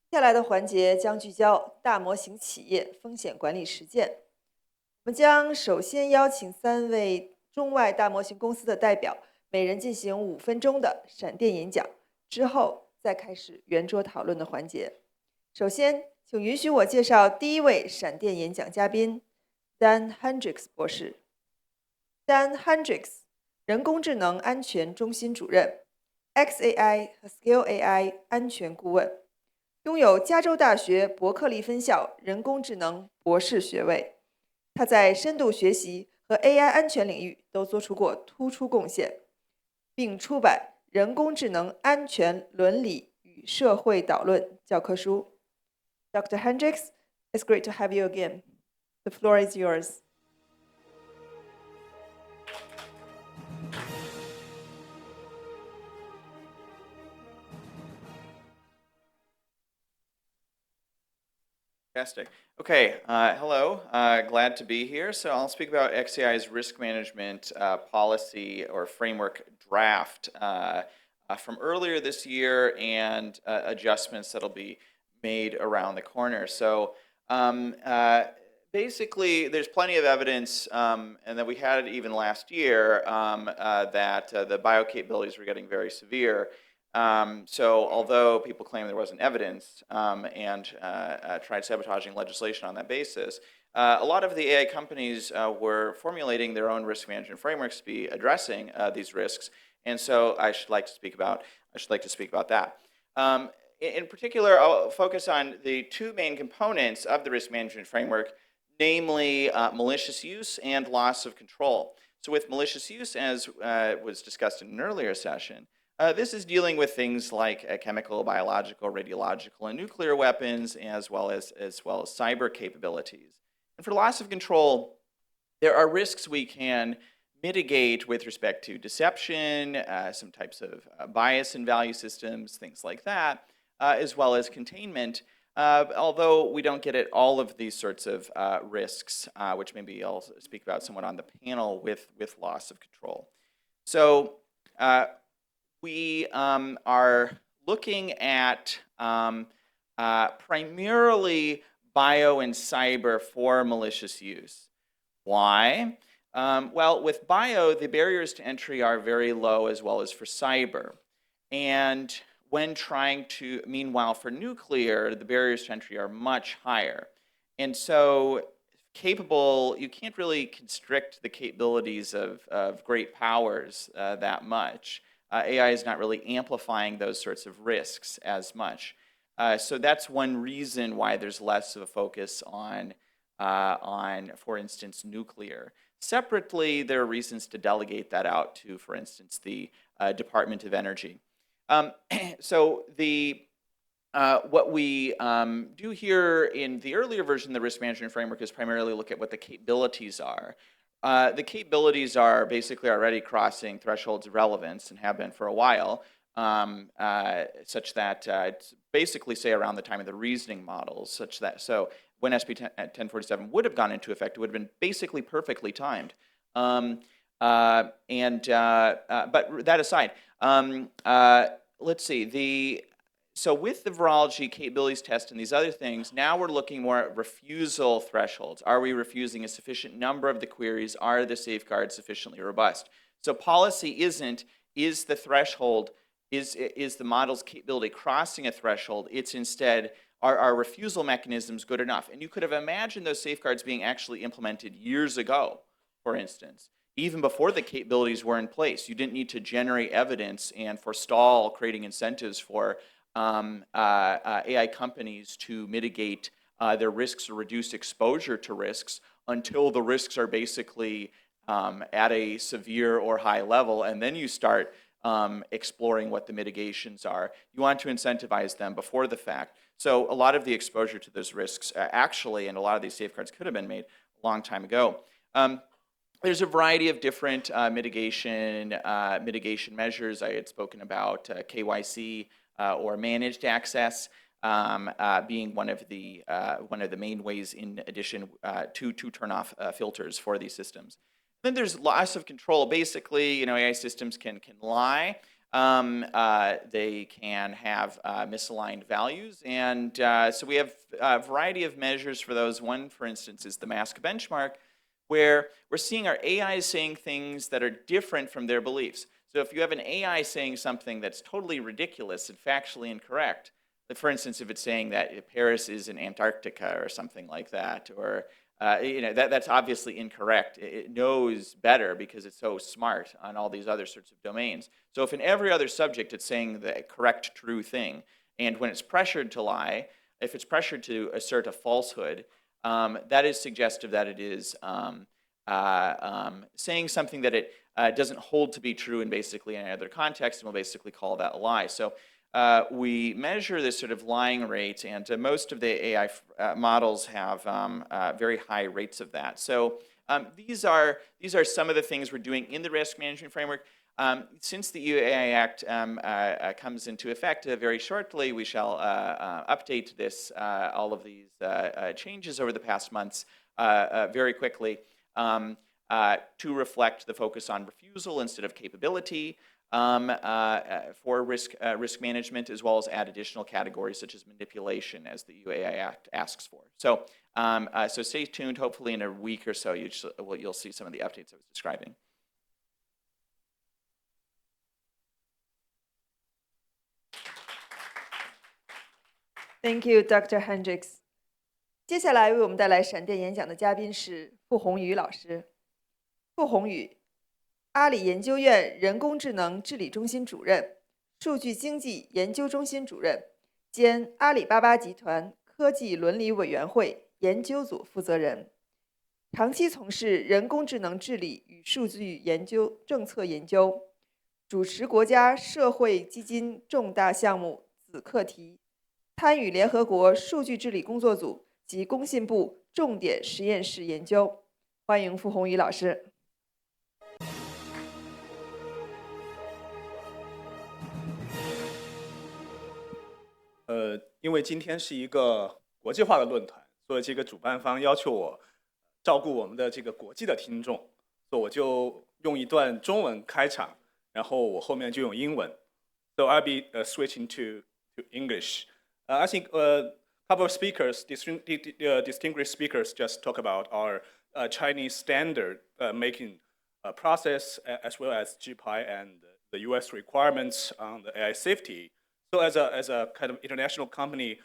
接下来的环节将聚焦大模型企业风险管理实践。我们将首先邀请3位中外大模型公司的代表，每人进行5分钟的闪电演讲，之后再开始圆桌讨论的环节。首先，请允许我介绍第一位闪电演讲嘉宾Dan Hendrycks 博士。Dan Hendrycks，人工智能安全中心主任，XAI 和 Scale AI 安全顾问。拥有加州大学伯克利分校人工智能博士学位，他在深度学习和 AI 安全领域都做出过突出贡献，并出版《人工智能安全伦理与社会导论》教科书。Dr. Hendricks, it's great to have you again. The floor is yours. Fantastic. Okay, hello. Glad to be here. So I'll speak about XAI's risk management policy or framework draft from earlier this year and adjustments that'll be made around the corner. So basically, there's plenty of evidence, and that we had it even last year, that the bio capabilities were getting very severe. So although people claim there wasn't evidence and tried sabotaging legislation on that basis, a lot of the AI companies were formulating their own risk management frameworks to be addressing these risks, and so I should like to speak about that. In particular, I'll focus on the two main components of the risk management framework, namely malicious use and loss of control. So with malicious use, as was discussed in an earlier session, this is dealing with things like chemical, biological, radiological, and nuclear weapons, as well as cyber capabilities. And for loss of control, there are risks we can mitigate with respect to deception, some types of bias in value systems, things like that, as well as containment. Although we don't get at all of these sorts of risks, which maybe I'll speak about somewhat on the panel with loss of control. So we are looking at primarily bio and cyber for malicious use. Why? Well, with bio, the barriers to entry are very low, as well as for cyber. And when trying to, meanwhile, for nuclear, the barriers to entry are much higher. And so you can't really constrict the capabilities of great powers that much. AI is not really amplifying those sorts of risks as much. So that's one reason why there's less of a focus on, for instance, nuclear. Separately, there are reasons to delegate that out to, for instance, the Department of Energy. So what we do here in the earlier version of the risk management framework is primarily look at what the capabilities are. The capabilities are basically already crossing thresholds of relevance and have been for a while, such that it's basically, say, around the time of the reasoning models, so when SB 1047 would have gone into effect, it would have been basically perfectly timed. But that aside, let's see, so with the virology capabilities test and these other things, now we're looking more at refusal thresholds. Are we refusing a sufficient number of the queries? Are the safeguards sufficiently robust? So policy is the threshold, is the model's capability crossing a threshold? It's instead, are our refusal mechanisms good enough? And you could have imagined those safeguards being actually implemented years ago, for instance. Even before the capabilities were in place, you didn't need to generate evidence and forestall creating incentives for AI companies to mitigate their risks or reduce exposure to risks until the risks are basically at a severe or high level, and then you start exploring what the mitigations are. You want to incentivize them before the fact. So a lot of the exposure to those risks actually, and a lot of these safeguards could have been made a long time ago. There's a variety of different mitigation measures. I had spoken about KYC or managed access being one of the main ways, in addition to turn off filters for these systems. Then there's loss of control. Basically, AI systems can lie. They can have misaligned values. And so we have a variety of measures for those. One, for instance, is the mask benchmark, where we're seeing our AI saying things that are different from their beliefs. So if you have an AI saying something that's totally ridiculous and factually incorrect, for instance, if it's saying that Paris is in Antarctica or something like that, or that's obviously incorrect. It knows better because it's so smart on all these other sorts of domains. So if in every other subject it's saying the correct, true thing, and when it's pressured to lie, if it's pressured to assert a falsehood, that is suggestive that it is saying something that it doesn't hold to be true in basically any other context, and we'll basically call that a lie. So we measure this sort of lying rate, and most of the AI models have very high rates of that. So these are some of the things we're doing in the risk management framework. Since the EU AI Act comes into effect very shortly, we shall update this, all of these changes over the past months very quickly to reflect the focus on refusal instead of capability for risk management, as well as add additional categories such as manipulation, as the EU AI Act asks for. So, so stay tuned. Hopefully in a week or so, you'll see some of the updates I was describing. Thank you, Dr. Hendrycks. 接下来为我们带来闪电演讲的嘉宾是傅宏宇老师。傅宏宇，阿里研究院人工智能治理中心主任、数据经济研究中心主任兼阿里巴巴集团科技伦理委员会研究组负责人，长期从事人工智能治理与数据研究政策研究，主持国家社会基金重大项目子课题，参与联合国数据治理工作组及工信部重点实验室研究。欢迎傅宏宇老师。因为今天是一个国际化的论坛，所以这个主办方要求我照顾我们的这个国际的听众，所以我就用一段中文开场，然后我后面就用英文。So I'll be switching to English. I think a couple of speakers, distinguished speakers, just talk about our Chinese standard making process, as well as GPI and the U.S. requirements on the AI safety. So as a kind of international company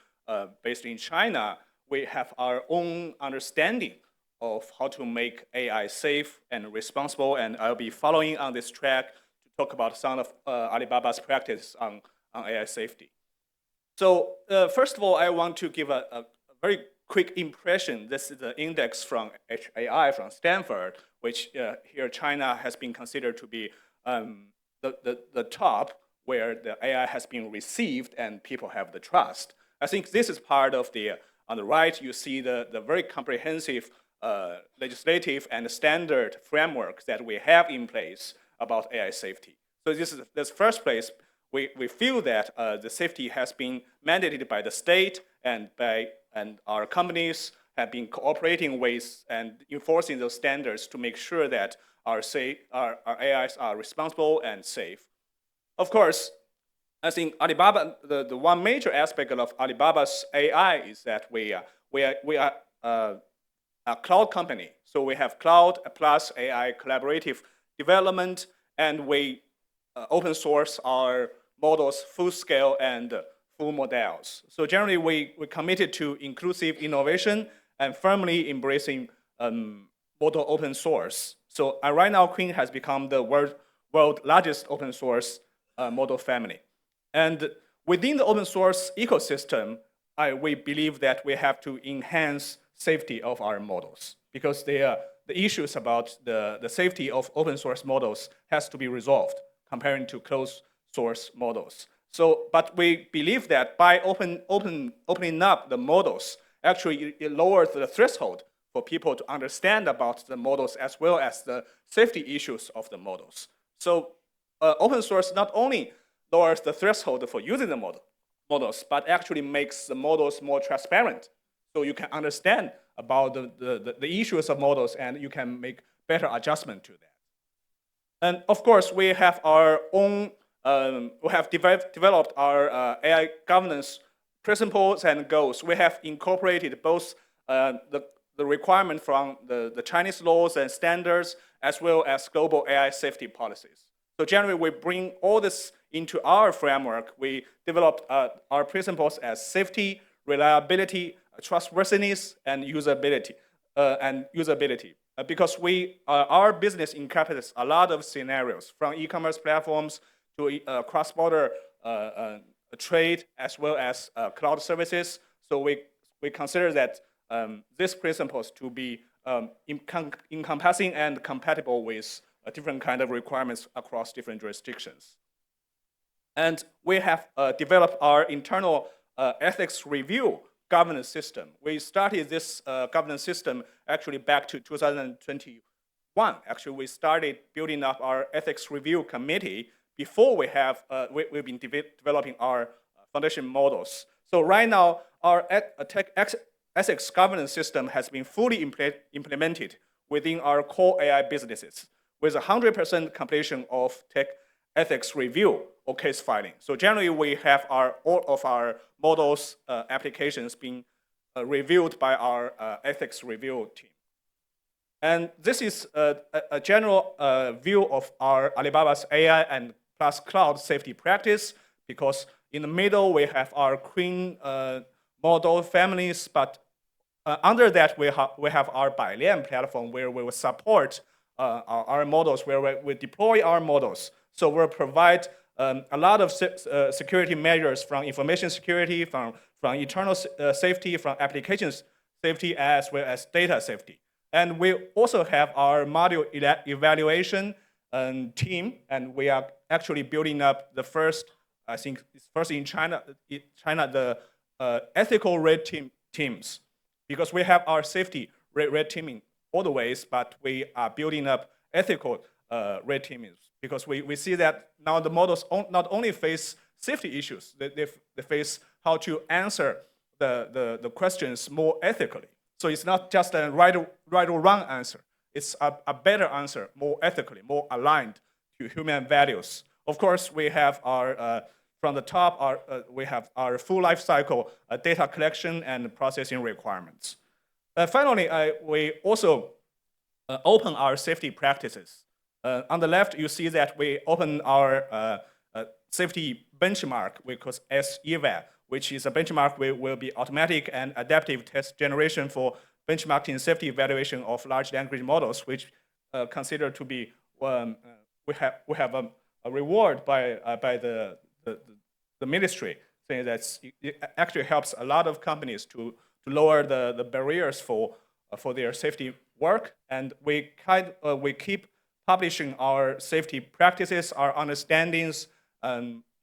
based in China, we have our own understanding of how to make AI safe and responsible, and I'll be following on this track to talk about some of Alibaba's practice on AI safety. So first of all, I want to give a very quick impression. This is the index from HAI from Stanford, which here China has been considered to be the top, where the AI has been received and people have the trust. I think this is part of the, on the right, you see the very comprehensive legislative and standard framework that we have in place about AI safety. So this first place, we feel that the safety has been mandated by the state, and our companies have been cooperating with and enforcing those standards to make sure that our AIs are responsible and safe. Of course, I think Alibaba, the one major aspect of Alibaba's AI is that we are a cloud company. So we have cloud plus AI collaborative development, and we open source our models full scale and full models. So generally, we're committed to inclusive innovation and firmly embracing model open source. So right now, Queen has become the world largest open source model family. And within the open source ecosystem, we believe that we have to enhance safety of our models, because the issues about the safety of open source models has to be resolved comparing to closed source models. So, but we believe that by opening up the models, actually it lowers the threshold for people to understand about the models as well as the safety issues of the models. So open source not only lowers the threshold for using the models, but actually makes the models more transparent. So you can understand about the issues of models, and you can make better adjustment to that. And of course, we have our own we have developed our AI governance principles and goals. We have incorporated both the requirement from the Chinese laws and standards, as well as global AI safety policies. So generally, we bring all this into our framework. We developed our principles as safety, reliability, trustworthiness, and usability. Because our business encompasses a lot of scenarios, from e-commerce platforms to cross-border trade, as well as cloud services. So we consider that these principles to be encompassing and compatible with different kind of requirements across different jurisdictions. And we have developed our internal ethics review governance system. We started this governance system actually back to 2021. Actually, we started building up our ethics review committee before we've been developing our foundation models. So right now, our ethics governance system has been fully implemented within our core AI businesses, with 100% completion of tech ethics review or case filing. So generally, we have all of our models applications being reviewed by our ethics review team. And this is a general view of our Alibaba's AI and plus cloud safety practice, because in the middle, we have our Queen model families, but under that, we have our Bailian platform, where we will support our models, where we deploy our models. So we'll provide a lot of security measures, from information security, from internal safety, from applications safety, as well as data safety. And we also have our module evaluation team, and we are actually building up the first, I think it's first in China, the ethical red teams, because we have our safety red teaming all the ways, but we are building up ethical red teamings, because we see that now the models not only face safety issues, they face how to answer the questions more ethically. So it's not just a right or wrong answer. It's a better answer, more ethically, more aligned to human values. Of course, we have our, from the top, we have our full life cycle data collection and processing requirements. Finally, we also open our safety practices. On the left, you see that we open our safety benchmark, we call SEVA, which is a benchmark where will be automatic and adaptive test generation for benchmarking safety evaluation of large language models, which considered to be we have a reward by the ministry, saying that it actually helps a lot of companies to lower the barriers for their safety work, and we keep publishing our safety practices, our understandings,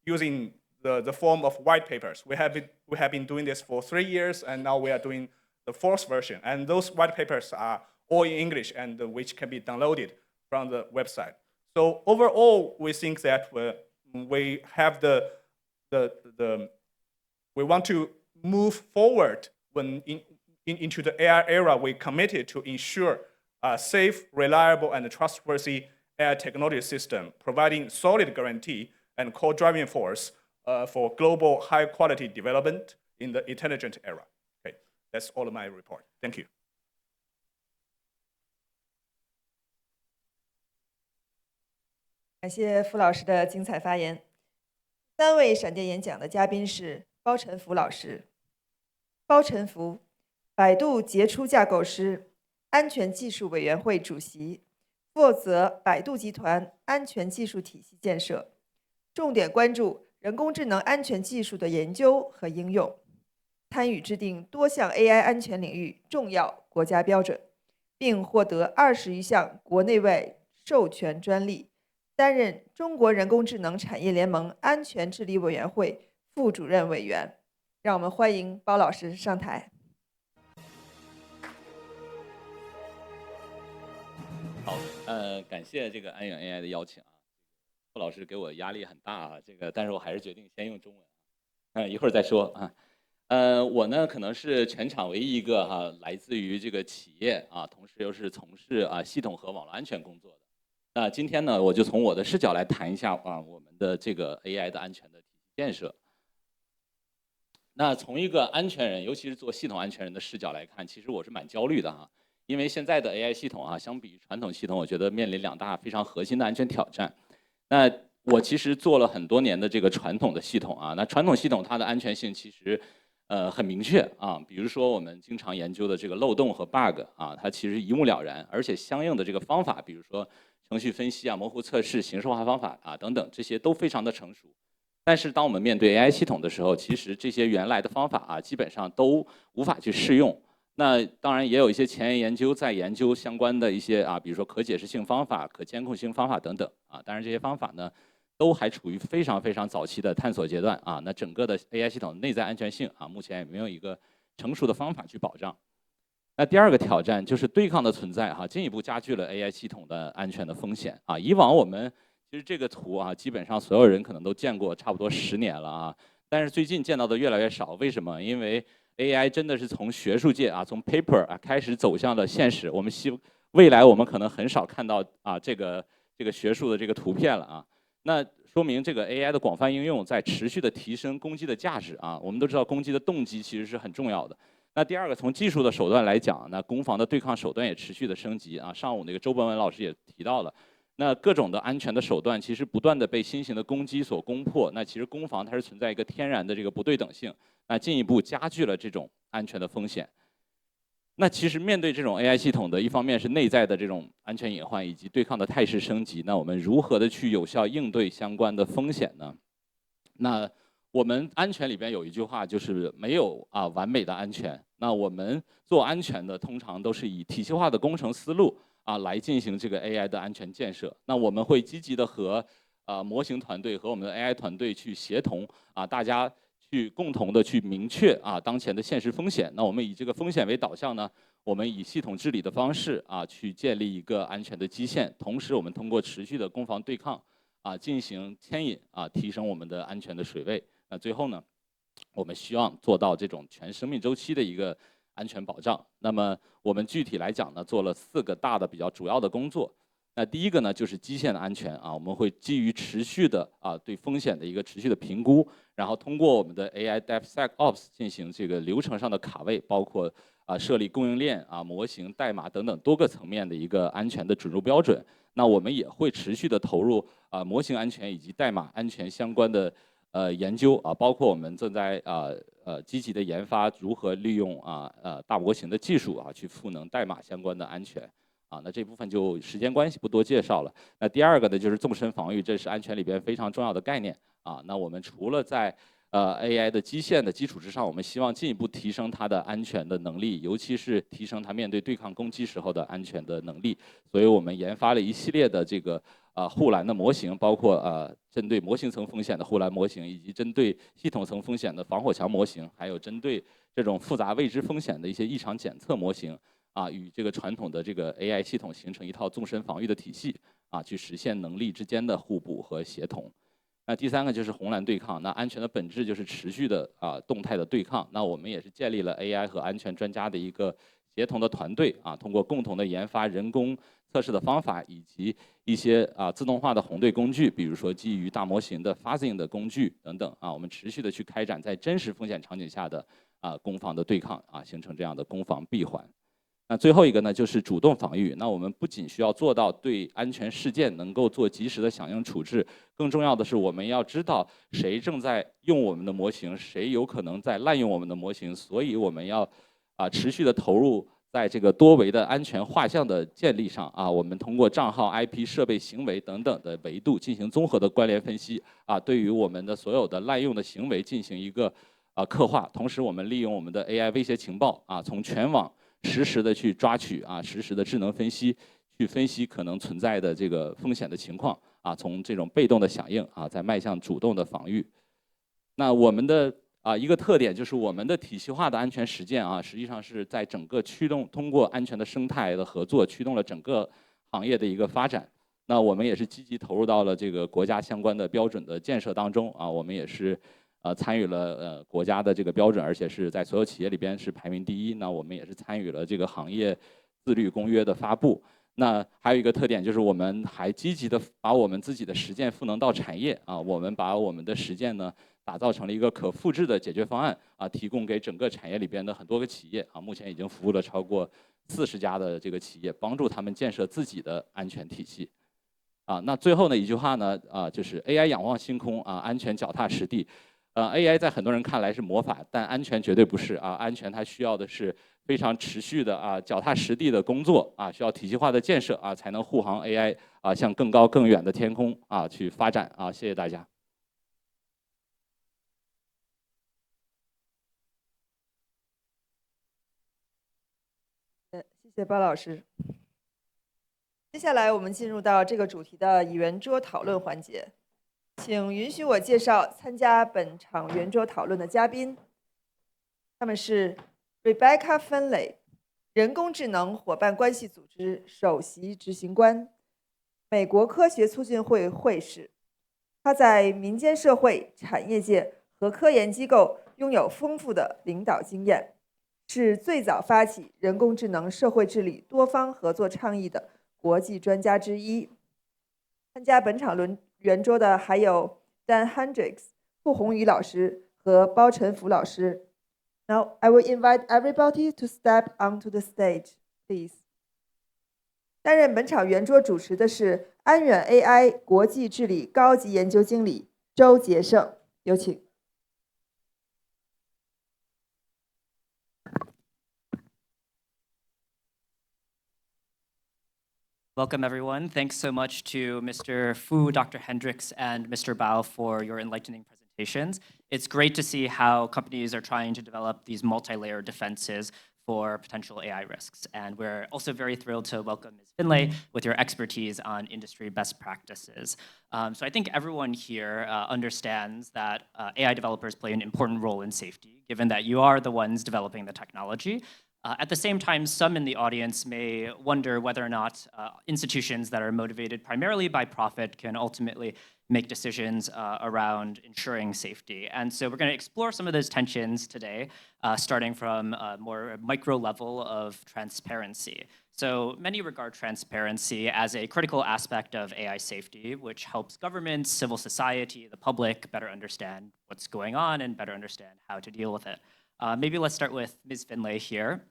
using the form of white papers. We have been doing this for 3 years, and now we are doing the 4th version. And those white papers are all in English, and which can be downloaded from the website. So overall, we think that we have we want to move forward into the AI era. We committed to ensure a safe, reliable, and trustworthy AI technology system, providing solid guarantee and core driving force for global high-quality development in the intelligent era. Okay, that's all of my report. Thank you. 感谢傅老师的精彩发言。3位闪电演讲的嘉宾是包晨福老师。包晨福，百度杰出架构师，安全技术委员会主席，负责百度集团安全技术体系建设，重点关注人工智能安全技术的研究和应用，参与制定多项 AI 安全领域重要国家标准，并获得20余项国内外授权专利，担任中国人工智能产业联盟安全治理委员会副主任委员。让我们欢迎包老师上台。好，感谢这个安远 AI 的邀请啊，傅老师给我压力很大啊，但是我还是决定先用中文，一会儿再说啊。我呢可能是全场唯一一个来自于这个企业啊，同时又是从事系统和网络安全工作的。那今天呢，我就从我的视角来谈一下我们的这个 AI 的安全的体系建设。那从一个安全人，尤其是做系统安全人的视角来看，其实我是蛮焦虑的哈，因为现在的 AI 系统相比于传统系统，我觉得面临2大非常核心的安全挑战。那我其实做了很多年的这个传统的系统那传统系统它的安全性其实很明确比如说我们经常研究的这个漏洞和 bug 它其实一目了然，而且相应的这个方法，比如说程序分析模糊测试、形式化方法等等，这些都非常的成熟。但是当我们面对 AI 系统的时候，其实这些原来的方法基本上都无法去适用。那当然也有一些前沿研究在研究相关的一些比如说可解释性方法、可监控性方法等等当然这些方法呢，都还处于非常非常早期的探索阶段那整个的 AI 系统内在安全性目前也没有一个成熟的方法去保障。那第2个挑战就是对抗的存在进一步加剧了 AI 系统的安全的风险以往我们其实这个图基本上所有人可能都见过差不多10年了但是最近见到的越来越少。为什么？因为 AI 真的是从学术界从 paper 开始走向了现实。我们未来我们可能很少看到这个学术的这个图片了那说明这个 AI 的广泛应用在持续的提升攻击的价值我们都知道攻击的动机其实是很重要的。那第2个，从技术的手段来讲，那攻防的对抗手段也持续的升级上午那个周博文老师也提到了。那各种的安全的手段其实不断的被新型的攻击所攻破，那其实攻防它是存在一个天然的这个不对等性，那进一步加剧了这种安全的风险。那其实面对这种 AI 系统的，一方面是内在的这种安全隐患以及对抗的态势升级，那我们如何的去有效应对相关的风险呢？那我们安全里边有一句话，就是没有完美的安全。那我们做安全的，通常都是以体系化的工程思路来进行这个 AI 的安全建设。那我们会积极的和模型团队和我们的 AI 团队去协同大家去共同的去明确当前的现实风险。那我们以这个风险为导向呢，我们以系统治理的方式去建立一个安全的基线，同时我们通过持续的攻防对抗进行牵引提升我们的安全的水位。那最后呢，我们希望做到这种全生命周期的一个安全保障。那么我们具体来讲呢，做了4个大的比较主要的工作。那第1个呢，就是基线的安全我们会基于持续的对风险的一个持续的评估，然后通过我们的 AI DevSecOps 进行这个流程上的卡位，包括设立供应链模型、代码等等多个层面的一个安全的准入标准。那我们也会持续的投入模型安全以及代码安全相关的研究包括我们正在积极的研发如何利用大模型的技术去赋能代码相关的安全那这部分就时间关系不多介绍了。那第2个呢，就是纵深防御，这是安全里边非常重要的概念那我们除了在AI 的基线的基础之上，我们希望进一步提升它的安全的能力，尤其是提升它面对对抗攻击时候的安全的能力。所以我们研发了一系列的这个护栏的模型，包括针对模型层风险的护栏模型，以及针对系统层风险的防火墙模型，还有针对这种复杂未知风险的一些异常检测模型与这个传统的这个 AI 系统形成一套纵深防御的体系去实现能力之间的互补和协同。那第3个就是红蓝对抗。那安全的本质就是持续的动态的对抗。那我们也是建立了 AI 和安全专家的一个协同的团队通过共同的研发人工测试的方法，以及一些自动化的红队工具，比如说基于大模型的 fuzzing 的工具等等我们持续的去开展在真实风险场景下的攻防的对抗形成这样的攻防闭环。那最后一个呢，就是主动防御。那我们不仅需要做到对安全事件能够做及时的响应处置，更重要的是我们要知道谁正在用我们的模型，谁有可能在滥用我们的模型。所以我们要持续的投入在这个多维的安全画像的建立上我们通过账号、IP、设备、行为等等的维度进行综合的关联分析对于我们的所有的滥用的行为进行一个刻画。同时我们利用我们的 AI 威胁情报从全网实时的去抓取实时的智能分析，去分析可能存在的这个风险的情况从这种被动的响应再迈向主动的防御。那我们的一个特点就是我们的体系化的安全实践实际上是在整个通过安全的生态的合作，驱动了整个行业的一个发展。那我们也是积极投入到了这个国家相关的标准的建设当中我们也是参与了国家的这个标准，而且是在所有企业里边是排名第1。那我们也是参与了这个行业自律公约的发布。那还有一个特点就是我们还积极的把我们自己的实践赋能到产业啊，我们把我们的实践呢打造成了一个可复制的解决方案啊，提供给整个产业里边的很多个企业啊，目前已经服务了超过40家的这个企业，帮助他们建设自己的安全体系。啊，那最后呢一句话呢就是 AI 仰望星空啊，安全脚踏实地。AI 在很多人看来是魔法，但安全绝对不是啊，安全它需要的是非常持续的脚踏实地的工作啊，需要体系化的建设啊，才能护航 AI 向更高更远的天空去发展啊。谢谢大家。谢谢包老师。接下来我们进入到这个主题的圆桌讨论环节，请允许我介绍参加本场圆桌讨论的嘉宾，他们是 Rebecca Finlay， 人工智能伙伴关系组织首席执行官，美国科学促进会会士。他在民间社会、产业界和科研机构拥有丰富的领导经验，是最早发起人工智能社会治理多方合作倡议的国际专家之一。参加本场圆桌的还有 Hendrycks、傅红宇老师和包晨福老师。Now I will invite everybody to step onto the stage, please. 担任本场圆桌主持的是安远 AI 国际治理高级研究经理周杰胜，有请。Welcome, everyone. Thanks so much to Mr. Fu, Dr. Hendrycks, and Mr. Bao for your enlightening presentations. It's great to see how companies are trying to develop these multi-layer defenses for potential AI risks. And we're also very thrilled to welcome Ms. Finlay with your expertise on industry best practices. So I think everyone here understands that AI developers play an important role in safety, given that you are the ones developing the technology. At the same time, some in the audience may wonder whether or not institutions that are motivated primarily by profit can ultimately make decisions around ensuring safety. And so we're going to explore some of those tensions today, starting from a more micro level of transparency. So many regard transparency as a critical aspect of AI safety, which helps governments, civil society, the public better understand what's going on and better understand how to deal with it. Maybe let's start with Ms. Finlay here.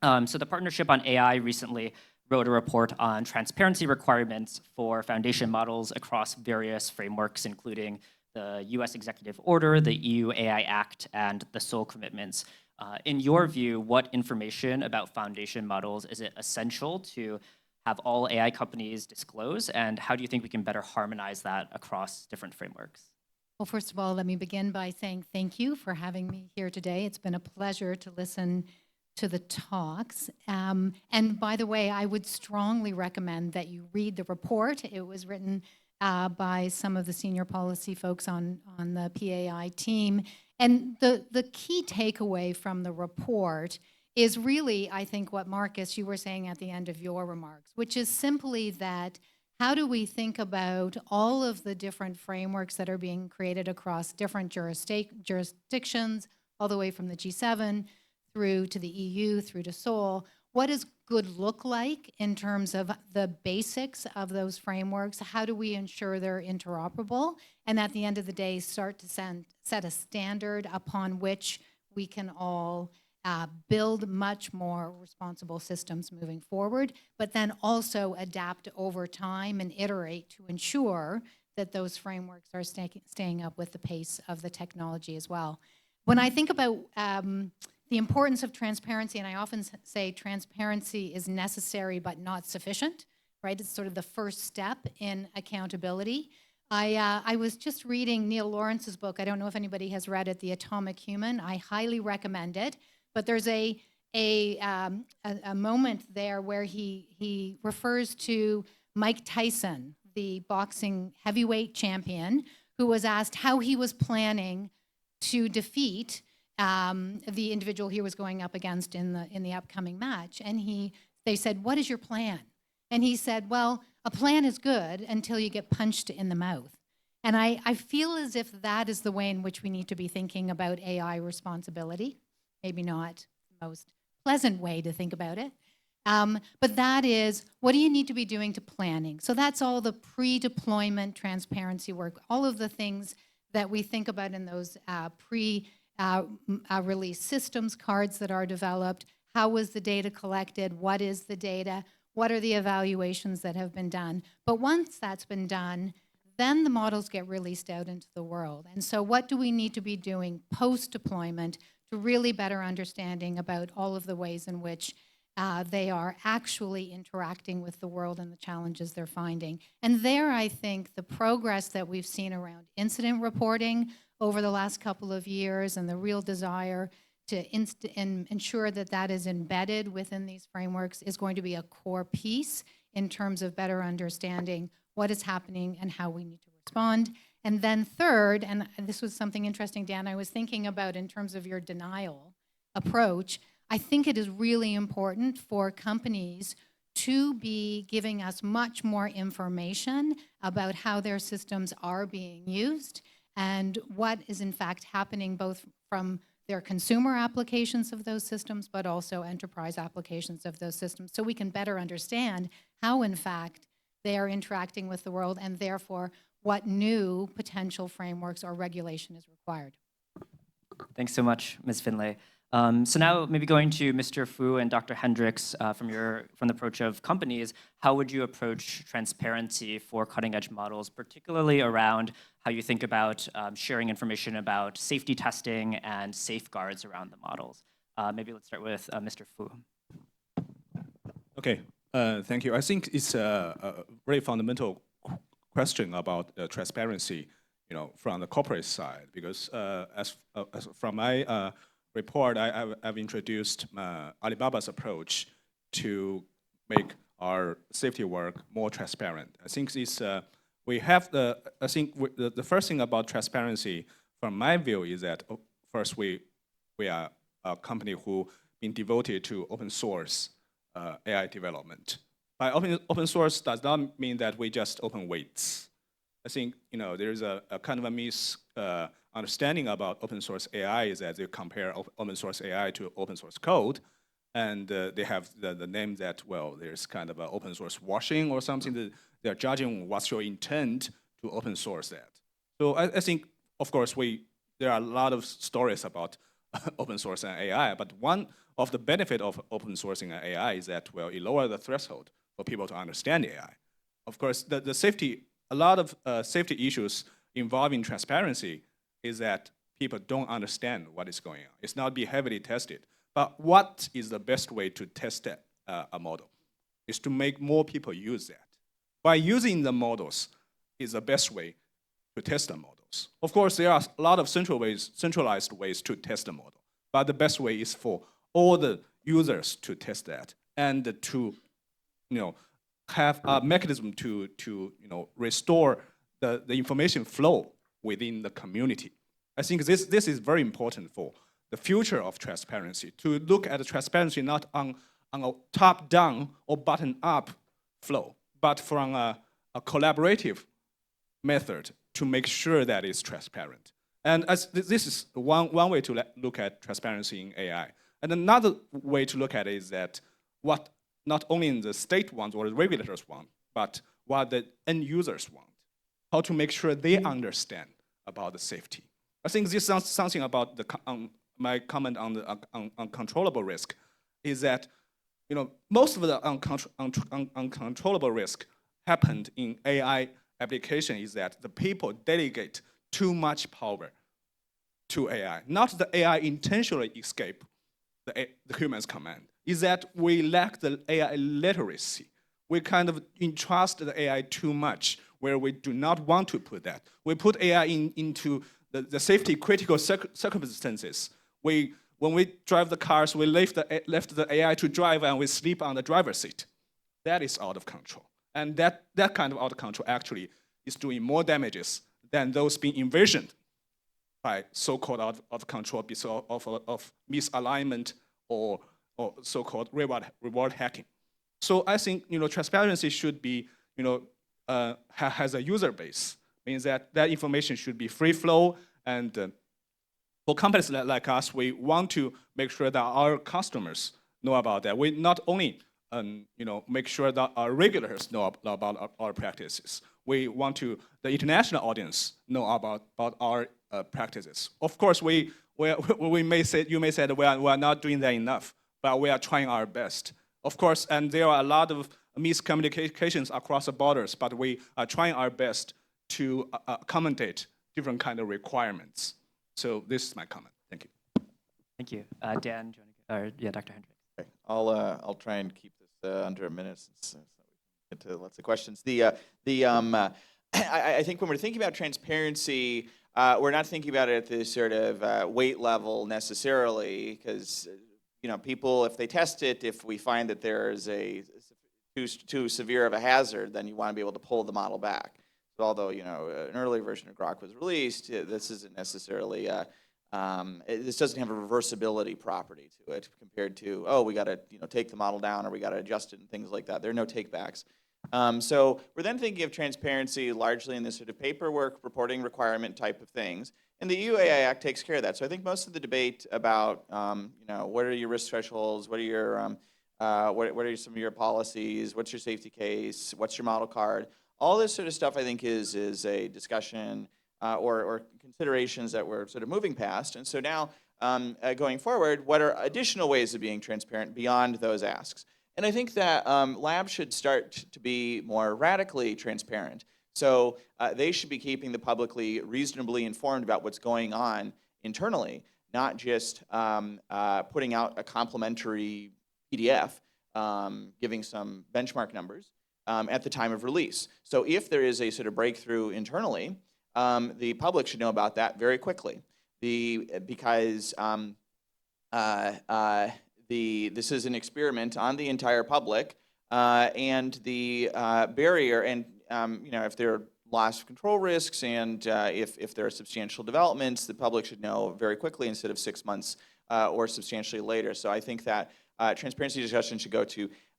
So the Partnership on AI recently wrote a report on transparency requirements for foundation models across various frameworks, including the US Executive Order, the EU AI Act, and the Seoul Commitments. In your view, what information about foundation models is it essential to have all AI companies disclose, and how do you think we can better harmonize that across different frameworks? Well, first of all, let me begin by saying thank you for having me here today. It's been a pleasure to listen to the talks. And by the way, I would strongly recommend that you read the report. It was written by some of the senior policy folks on the PAI team. And the key takeaway from the report is really, I think, what Marcus, you were saying at the end of your remarks, which is simply that how do we think about all of the different frameworks that are being created across different jurisdictions, all the way from the G7 through to the EU, through to Seoul? What does good look like in terms of the basics of those frameworks? How do we ensure they're interoperable? And at the end of the day, start to set a standard upon which we can all build much more responsible systems moving forward, but then also adapt over time and iterate to ensure that those frameworks are staying up with the pace of the technology as well. When I think about the importance of transparency, and I often say transparency is necessary but not sufficient, right? It's sort of the first step in accountability. I was just reading Neil Lawrence's book. I don't know if anybody has read it, The Atomic Human. I highly recommend it. But there's a moment there where he refers to Mike Tyson, the boxing heavyweight champion, who was asked how he was planning to defeat the individual he was going up against in the upcoming match. And they said, "What is your plan?" And he said, "Well, a plan is good until you get punched in the mouth." And I feel as if that is the way in which we need to be thinking about AI responsibility. Maybe not the most pleasant way to think about it. But that is, what do you need to be doing to planning? So that's all the pre-deployment transparency work, all of the things that we think about in those pre-release systems cards that are developed. How was the data collected? What is the data? What are the evaluations that have been done? But once that's been done, then the models get released out into the world. And so what do we need to be doing post-deployment to really better understanding about all of the ways in which they are actually interacting with the world and the challenges they're finding. And there, I think, the progress that we've seen around incident reporting over the last couple of years and the real desire to ensure that that is embedded within these frameworks is going to be a core piece in terms of better understanding what is happening and how we need to respond. And then third, and this was something interesting, Dan, I was thinking about in terms of your denial approach, I think it is really important for companies to be giving us much more information about how their systems are being used and what is in fact happening both from their consumer applications of those systems, but also enterprise applications of those systems, so we can better understand how in fact they are interacting with the world and therefore what new potential frameworks or regulation is required. Thanks so much, Ms. Finlay. So now maybe going to Mr. Fu and Dr. Hendrycks from the approach of companies, how would you approach transparency for cutting-edge models, particularly around how you think about sharing information about safety testing and safeguards around the models? Maybe let's start with Mr. Fu. Okay, thank you. I think it's a very fundamental question about transparency, from the corporate side, because as from my report, I've introduced Alibaba's approach to make our safety work more transparent. I think this we have the first thing about transparency, from my view, is that first we are a company who been devoted to open source AI development. By open source does not mean that we just open weights. I think there is a kind of a misunderstanding about open source AI is that they compare open source AI to open source code, and they have the name that, well, there's kind of an open source washing or something, that they're judging what's your intent to open source that. So I think, of course, there are a lot of stories about open source and AI, but one of the benefit of open sourcing an AI is that, well, it lowers the threshold for people to understand AI. Of course, the safety, a lot of safety issues involving transparency is that people don't understand what is going on. It's not being heavily tested. But what is the best way to test a model? Is to make more people use that. By using the models is the best way to test the models. Of course, there are a lot of centralized ways to test the model, but the best way is for all the users to test that and to, have a mechanism to restore the information flow within the community. I think this is very important for the future of transparency, to look at the transparency not on a top-down or bottom-up flow, but from a collaborative method to make sure that it's transparent. And this is one way to look at transparency in AI. And another way to look at it is that what not only the state wants or the regulators want, but what the end users want, how to make sure they understand about the safety. I think this is something about my comment on the uncontrollable risk, is that most of the uncontrollable risk happened in AI application is that the people delegate too much power to AI. Not the AI intentionally escape the human's command, is that we lack the AI literacy. We kind of entrust the AI too much, where we do not want to put that. We put AI into the safety critical circumstances. When we drive the cars, we left the AI to drive and we sleep on the driver's seat. That is out of control. And that kind of out of control actually is doing more damages than those being envisioned by so-called out of control because of misalignment or so-called reward hacking. So I think transparency should be has a user base, means that information should be free flow, and for companies like us, we want to make sure that our customers know about that. We not only make sure that our regulators know about our practices. We want the international audience know about our practices. Of course, you may say that we are not doing that enough, but we are trying our best. Of course, and there are a lot of miscommunications across the borders, but we are trying our best to accommodate different kind of requirements. So this is my comment. Thank you. Thank you. Dan, do you want to, Dr. Hendricks. Okay. I'll try and keep this under a minute so we can get to lots of questions. I think when we're thinking about transparency, we're not thinking about it at this sort of weight level necessarily, because people, if they test it, if we find that there is a too severe of a hazard, then you want to be able to pull the model back. So although an earlier version of Grok was released, this isn't necessarily this doesn't have a reversibility property to it compared to, oh, we got to take the model down or we got to adjust it and things like that. There are no takebacks. So we're then thinking of transparency largely in this sort of paperwork reporting requirement type of things. And the EU AI Act takes care of that. So I think most of the debate about what are your risk thresholds, what are your what are some of your policies, what's your safety case, what's your model card, all this sort of stuff I think is a discussion or considerations that we're sort of moving past. And so now going forward, what are additional ways of being transparent beyond those asks? And I think that labs should start to be more radically transparent. So they should be keeping the publicly reasonably informed about what's going on internally, not just putting out a complimentary PDF giving some benchmark numbers at the time of release. So if there is a sort of breakthrough internally, the public should know about that very quickly. Because this is an experiment on the entire public, and the barrier, and if there are loss of control risks, and if there are substantial developments, the public should know very quickly instead of 6 months or substantially later. So I think that transparency discussion should go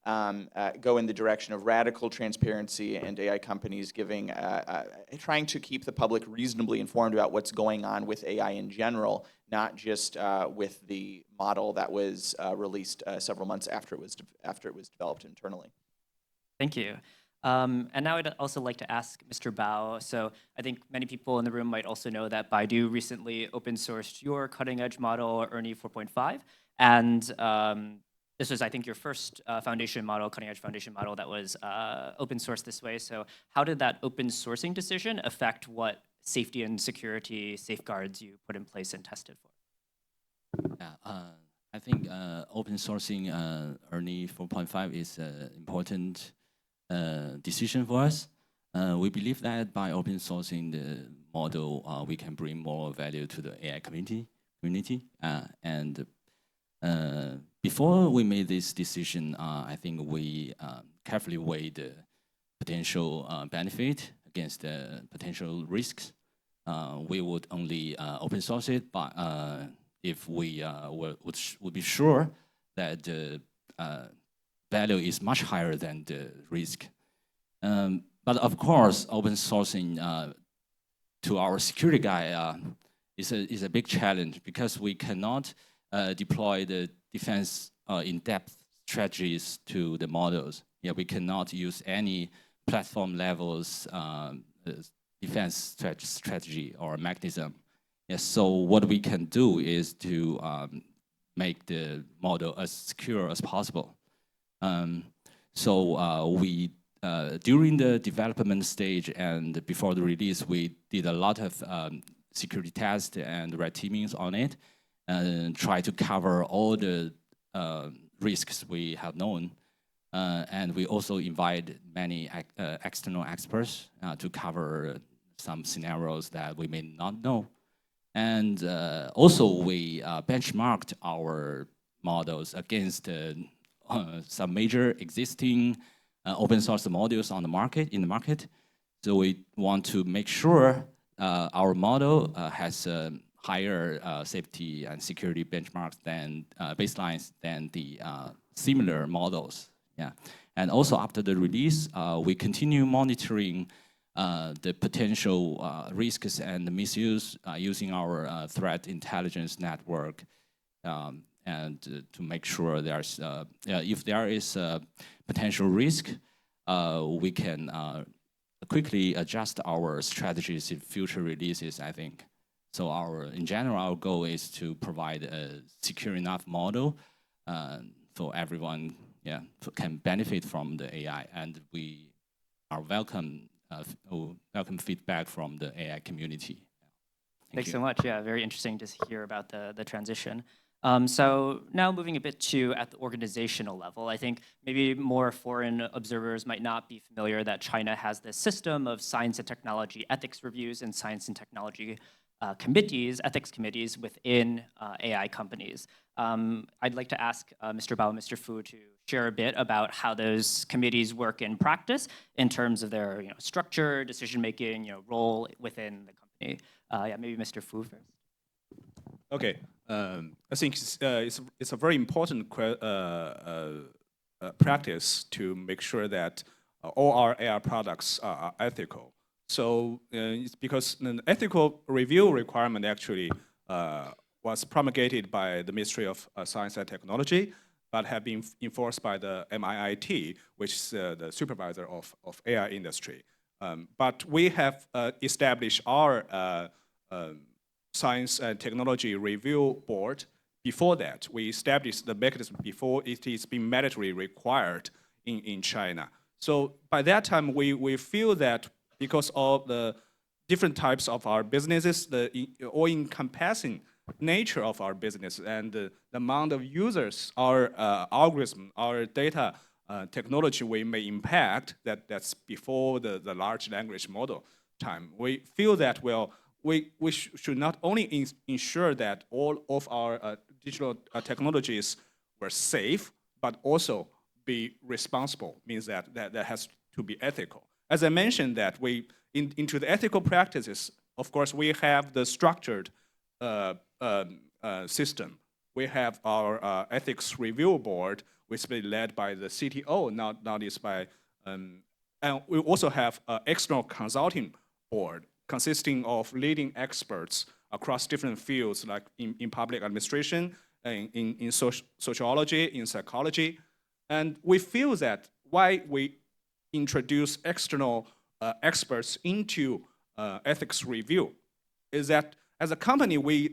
in the direction of radical transparency and AI companies trying to keep the public reasonably informed about what's going on with AI in general, not just with the model that was released several months after it was developed internally. Thank you. And now I'd also like to ask Mr. Bao. So I think many people in the room might also know that Baidu recently open sourced your cutting edge model, ERNIE 4.5. And this was, I think, your first foundation model, cutting edge foundation model that was open sourced this way. So how did that open sourcing decision affect what safety and security safeguards you put in place and tested for? Yeah, I think open sourcing ERNIE 4.5 is an important decision for us. We believe that by open sourcing the model, we can bring more value to the AI community. Before we made this decision, I think we carefully weighed the potential benefit against the potential risks. We would only open source it, but if we would be sure that the value is much higher than the risk. But of course, open sourcing to our security guy is a big challenge, because we cannot deploy the defense in-depth strategies to the models. Yeah, we cannot use any platform levels defense strategy or mechanism. Yeah, so what we can do is to make the model as secure as possible. We during the development stage and before the release, we did a lot of security tests and red teamings on it, and try to cover all the risks we have known. And we also invite many external experts to cover some scenarios that we may not know. And also we benchmarked our models against some major existing open source models on the market. So we want to make sure our model has higher safety and security benchmarks than baselines than the similar models. Yeah, and also after the release, we continue monitoring the potential risks and misuse using our threat intelligence network, and to make sure there's, if there is a potential risk, we can quickly adjust our strategies in future releases, I think. So in general, our goal is to provide a secure enough model so everyone can benefit from the AI, and we are welcome feedback from the AI community. Thanks so much. Yeah, very interesting to hear about the transition. So now moving a bit to at the organizational level, I think maybe more foreign observers might not be familiar that China has this system of science and technology ethics reviews and science and technology committees, ethics committees within AI companies. I'd like to ask Mr. Bao and Mr. Fu to share a bit about how those committees work in practice in terms of their structure, decision-making, role within the company. Yeah, maybe Mr. Fu first. Okay, I think it's a very important practice to make sure that all our AI products are ethical. So it's because an ethical review requirement actually was promulgated by the Ministry of Science and Technology, but have been enforced by the MIIT, which is the supervisor of AI industry. But we have established our Science and Technology Review Board. Before that, we established the mechanism before it is being mandatorily required in China. So by that time, we feel that because of the different types of our businesses, the all-encompassing nature of our business and the amount of users, our algorithm, our data technology we may impact, that's before the large language model time. We feel that, well, we should not only ensure that all of our digital technologies were safe, but also be responsible, means that has to be ethical. As I mentioned that into the ethical practices, of course, we have the structured system. We have our ethics review board, which is led by the CTO, not is by, and we also have an external consulting board consisting of leading experts across different fields, like in public administration, in sociology, in psychology. And we feel that why we introduce external experts into ethics review is that as a company, we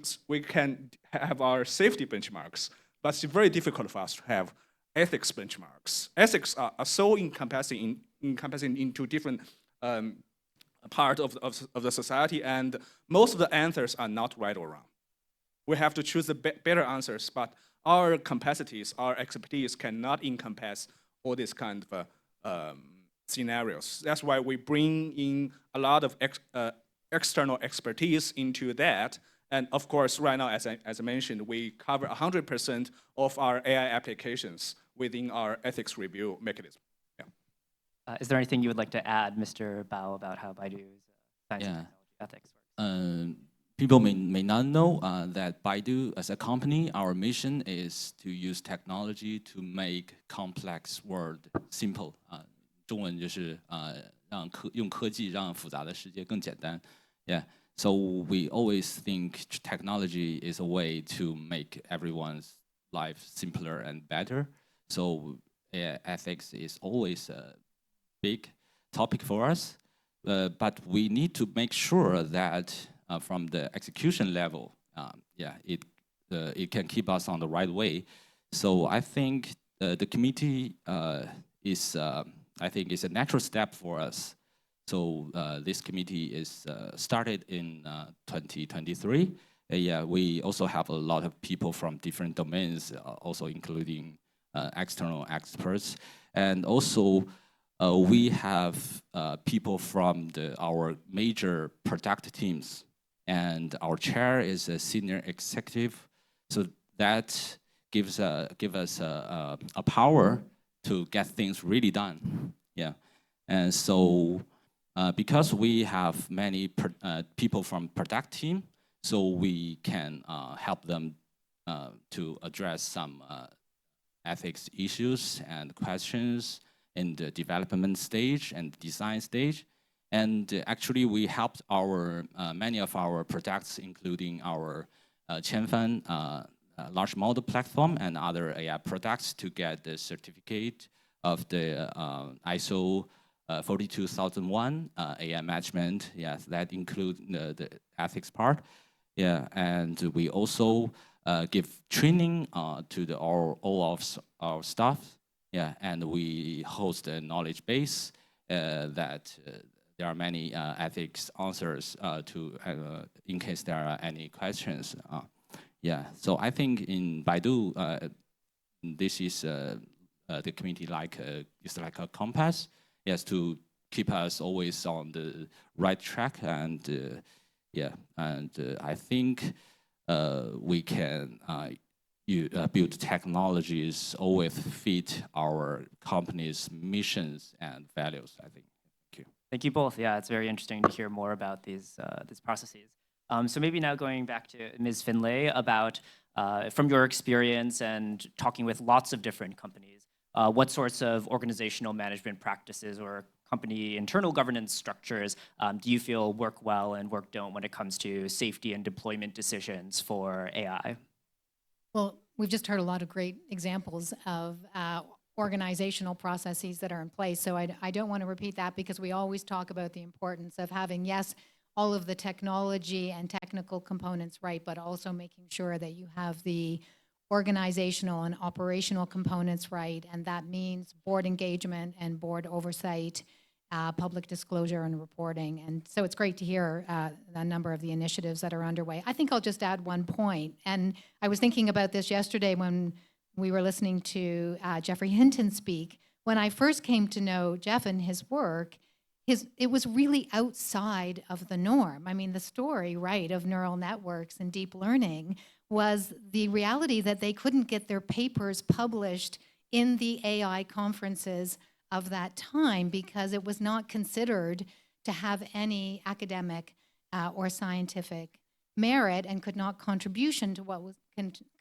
can have our safety benchmarks, but it's very difficult for us to have ethics benchmarks. Ethics are so encompassing into different part of the society, and most of the answers are not right or wrong. We have to choose the better answers, but our capacities, our expertise cannot encompass all these kind of scenarios. That's why we bring in a lot of external expertise into that. And of course, right now, as I mentioned, we cover 100% of our AI applications within our ethics review mechanism. Is there anything you would like to add, Mr. Bao, about how Baidu's science and technology ethics works? People may not know that Baidu, as a company, our mission is to use technology to make complex world simple. 中文就是用科技让复杂的世界更简单。Yeah. So we always think technology is a way to make everyone's life simpler and better. So ethics is always a big topic for us, but we need to make sure that from the execution level, it can keep us on the right way. So I think the committee is, I think, is a natural step for us. So this committee is started in 2023. We also have a lot of people from different domains, also including external experts, and also. We have people from our major product teams, and our chair is a senior executive, so that gives us a power to get things really done. Yeah, and so because we have many people from product team, so we can help them to address some ethics issues and questions in the development stage and design stage. And actually, we helped many of our products, including our Qianfan large model platform and other AI products to get the certificate of the ISO 42001 AI management. Yes, that includes the ethics part. Yeah, and we also give training to all of our staff. Yeah, and we host a knowledge base that there are many ethics answers to in case there are any questions. Yeah, so I think in Baidu, this is the community it's like a compass, yes, to keep us always on the right track. And yeah, and I think we can build technologies always fit our company's missions and values, I think. Thank you. Thank you both. Yeah, it's very interesting to hear more about these processes. So maybe now going back to Ms. Finlay about, from your experience and talking with lots of different companies, what sorts of organizational management practices or company internal governance structures do you feel work well and don't when it comes to safety and deployment decisions for AI? Well, we've just heard a lot of great examples of organizational processes that are in place. So I don't want to repeat that, because we always talk about the importance of having, yes, all of the technology and technical components right, but also making sure that you have the organizational and operational components right. And that means board engagement and board oversight, public disclosure and reporting. And so it's great to hear a number of the initiatives that are underway. I think I'll just add one point. And I was thinking about this yesterday when we were listening to Jeffrey Hinton speak. When I first came to know Jeff and his work, it was really outside of the norm. I mean, the story, right, of neural networks and deep learning was the reality that they couldn't get their papers published in the AI conferences of that time because it was not considered to have any academic or scientific merit and could not contribution to what was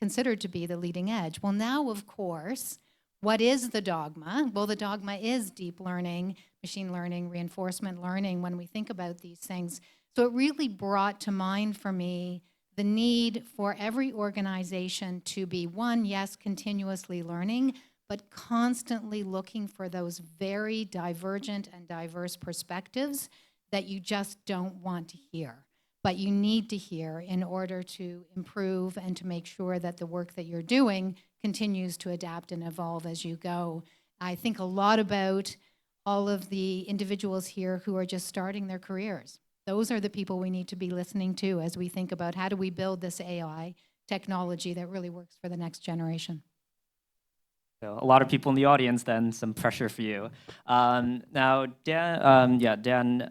considered to be the leading edge. Well, now, of course, what is the dogma? Well, the dogma is deep learning, machine learning, reinforcement learning when we think about these things. So it really brought to mind for me the need for every organization to be, one, yes, continuously learning, but constantly looking for those very divergent and diverse perspectives that you just don't want to hear, but you need to hear in order to improve and to make sure that the work that you're doing continues to adapt and evolve as you go. I think a lot about all of the individuals here who are just starting their careers. Those are the people we need to be listening to as we think about how do we build this AI technology that really works for the next generation. So a lot of people in the audience, then some pressure for you. Now, Dan, Dan,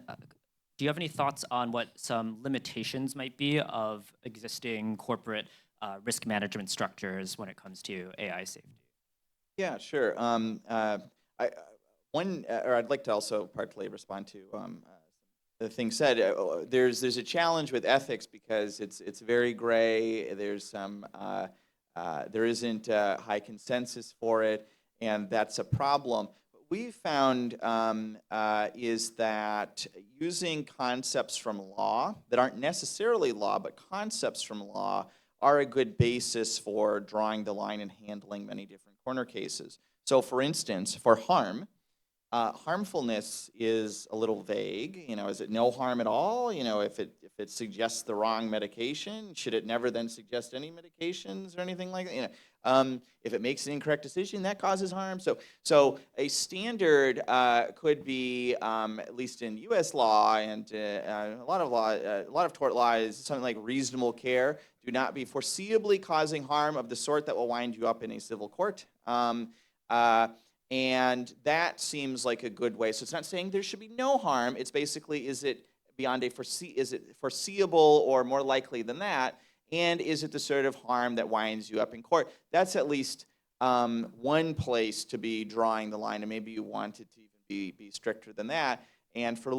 do you have any thoughts on what some limitations might be of existing corporate risk management structures when it comes to AI safety? Yeah, sure. I'd like to also partly respond to the thing said. There's a challenge with ethics because it's very gray. There's some there isn't high consensus for it, and that's a problem. What we found is that using concepts from law that aren't necessarily law, but concepts from law are a good basis for drawing the line and handling many different corner cases. So for instance, for harm, harmfulness is a little vague. You know, is it no harm at all? You know, if it suggests the wrong medication, should it never then suggest any medications or anything like that? You know, if it makes an incorrect decision, that causes harm. So a standard could be, at least in U.S. law and a lot of tort law, is something like reasonable care. Do not be foreseeably causing harm of the sort that will wind you up in a civil court. And that seems like a good way. So it's not saying there should be no harm. It's basically, is it beyond is it foreseeable or more likely than that? And is it the sort of harm that winds you up in court? That's at least one place to be drawing the line, and maybe you want it to even be stricter than that. And for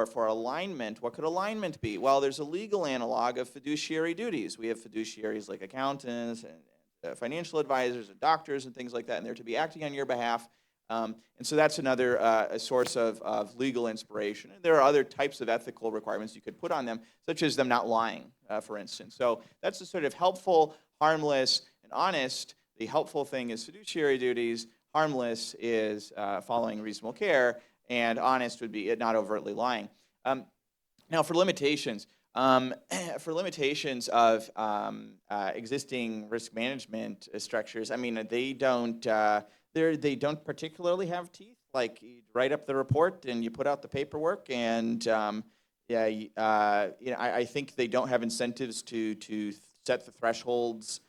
for alignment, what could alignment be? Well, there's a legal analog of fiduciary duties. We have fiduciaries like accountants and financial advisors and doctors and things like that, and they're to be acting on your behalf. And so that's another a source of legal inspiration. And there are other types of ethical requirements you could put on them, such as them not lying, for instance. So that's a sort of helpful harmless and honest. The helpful thing is fiduciary duties. Harmless is following reasonable care, and honest would be not overtly lying. Now, for limitations of existing risk management structures, I mean, they don't particularly have teeth. Like, you write up the report and you put out the paperwork, and I think they don't have incentives to set the thresholds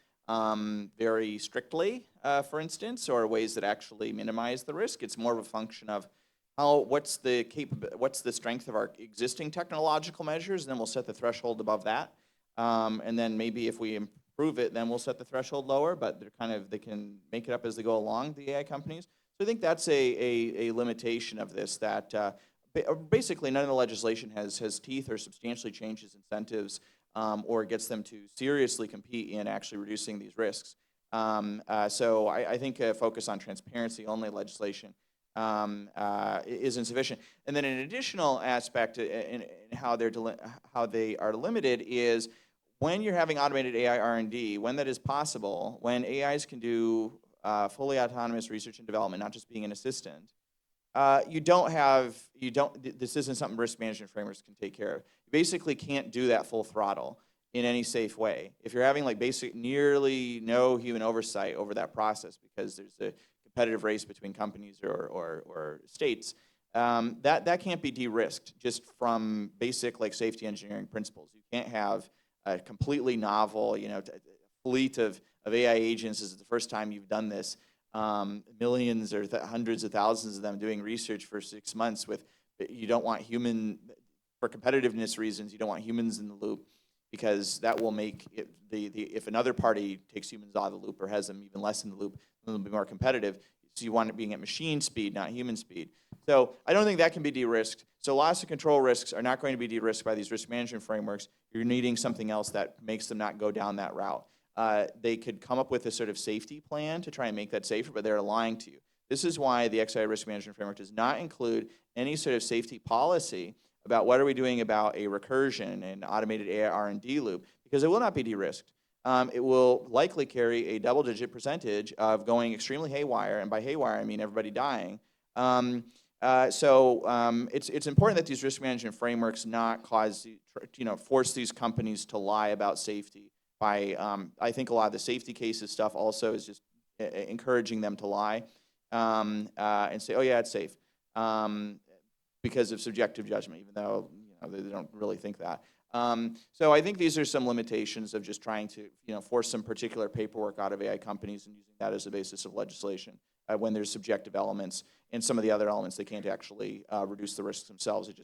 very strictly, for instance, or ways that actually minimize the risk. It's more of a function of what's the strength of our existing technological measures, and then we'll set the threshold above that. And then maybe if we improve it, then we'll set the threshold lower, but they can make it up as they go along, the AI companies. So I think that's a limitation of this, that basically none of the legislation has teeth or substantially changes incentives or gets them to seriously compete in actually reducing these risks. So I think a focus on transparency only legislation is insufficient. And then an additional aspect in how they are limited is when you're having automated AI R&D, when that is possible, when AIs can do fully autonomous research and development, not just being an assistant, this isn't something risk management frameworks can take care of. You basically can't do that full throttle in any safe way. If you're having nearly no human oversight over that process because there's a competitive race between companies or states, that can't be de-risked just from basic safety engineering principles. You can't have a completely novel, fleet of AI agents. This is the first time you've done this. Millions or hundreds of thousands of them doing research for 6 months you don't want for competitiveness reasons, you don't want humans in the loop, because that will make it, if another party takes humans out of the loop or has them even less in the loop, then they'll be more competitive. So you want it being at machine speed, not human speed. So I don't think that can be de-risked. So loss of control risks are not going to be de-risked by these risk management frameworks. You're needing something else that makes them not go down that route. They could come up with a sort of safety plan to try and make that safer, but they're lying to you. This is why the XI risk management framework does not include any sort of safety policy about what are we doing about a recursion and automated AI R&D loop, because it will not be de-risked. It will likely carry a double-digit percentage of going extremely haywire, and by haywire I mean everybody dying. It's important that these risk management frameworks not force these companies to lie about safety. I think a lot of the safety cases stuff also is just encouraging them to lie and say, oh yeah, it's safe, because of subjective judgment, even though they don't really think that. So I think these are some limitations of just trying to force some particular paperwork out of AI companies and using that as a basis of legislation when there's subjective elements, and some of the other elements they can't actually reduce the risks themselves. They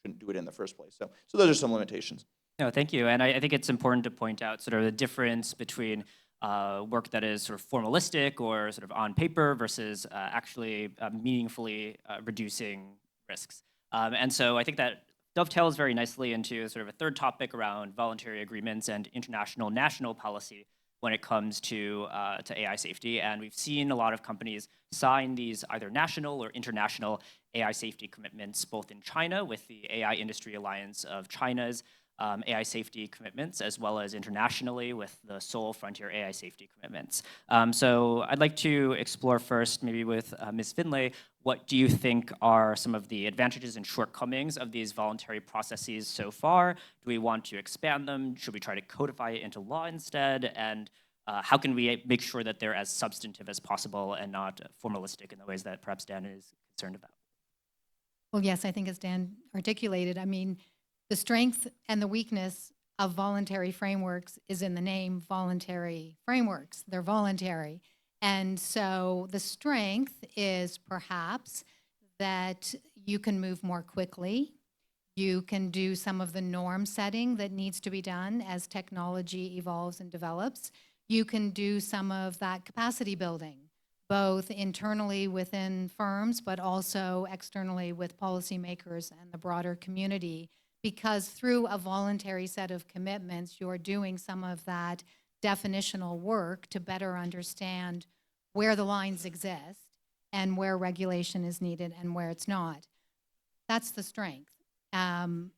shouldn't do it in the first place. So those are some limitations. No, thank you. And I think it's important to point out sort of the difference between work that is sort of formalistic or sort of on paper versus actually meaningfully reducing risks. And so I think that dovetails very nicely into sort of a third topic around voluntary agreements and international national policy when it comes to AI safety. And we've seen a lot of companies sign these either national or international AI safety commitments, both in China with the AI Industry Alliance of China's AI safety commitments, as well as internationally with the Seoul Frontier AI safety commitments. So I'd like to explore first, maybe with Ms. Finlay, what do you think are some of the advantages and shortcomings of these voluntary processes so far? Do we want to expand them? Should we try to codify it into law instead? And how can we make sure that they're as substantive as possible and not formalistic in the ways that perhaps Dan is concerned about? Well, yes, I think as Dan articulated, I mean, the strength and the weakness of voluntary frameworks is in the name voluntary frameworks. They're voluntary. And so the strength is perhaps that you can move more quickly. You can do some of the norm setting that needs to be done as technology evolves and develops. You can do some of that capacity building, both internally within firms, but also externally with policymakers and the broader community. Because through a voluntary set of commitments, you're doing some of that definitional work to better understand where the lines exist and where regulation is needed and where it's not. That's the strength. And